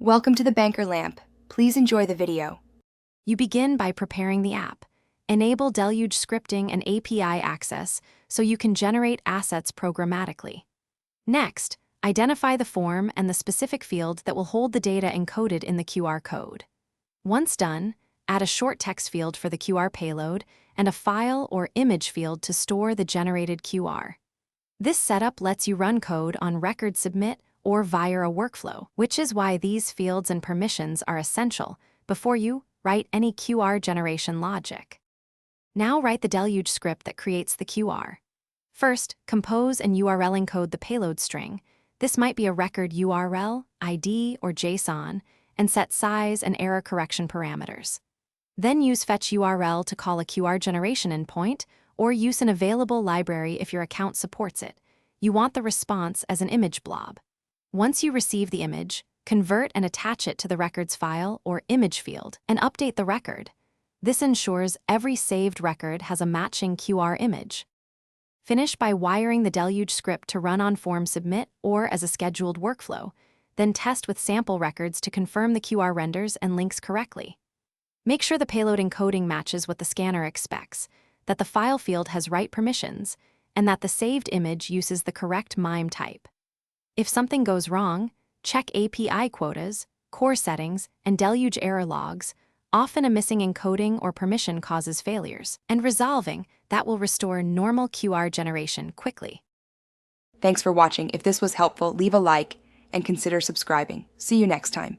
Welcome to the Banker Lamp. Please enjoy the video. You begin by preparing the app. Enable Deluge scripting and API access so you can generate assets programmatically. Next, identify the form and the specific field that will hold the data encoded in the QR code. Once done, add a short text field for the QR payload and a file or image field to store the generated QR. This setup lets you run code on record submit or via a workflow, which is why these fields and permissions are essential before you write any QR generation logic. Now write the Deluge script that creates the QR. First, compose and URL encode the payload string. This might be a record URL, ID, or JSON, and set size and error correction parameters. Then use fetch URL to call a QR generation endpoint, or use an available library if your account supports it. You want the response as an image blob. Once you receive the image, convert and attach it to the record's file or image field and update the record. This ensures every saved record has a matching QR image. Finish by wiring the Deluge script to run on form submit or as a scheduled workflow, then test with sample records to confirm the QR renders and links correctly. Make sure the payload encoding matches what the scanner expects, that the file field has right permissions, and that the saved image uses the correct MIME type. If something goes wrong, check API quotas, core settings, and Deluge error logs. Often a missing encoding or permission causes failures, and resolving that will restore normal QR generation quickly. Thanks for watching. If this was helpful, leave a like and consider subscribing. See you next time.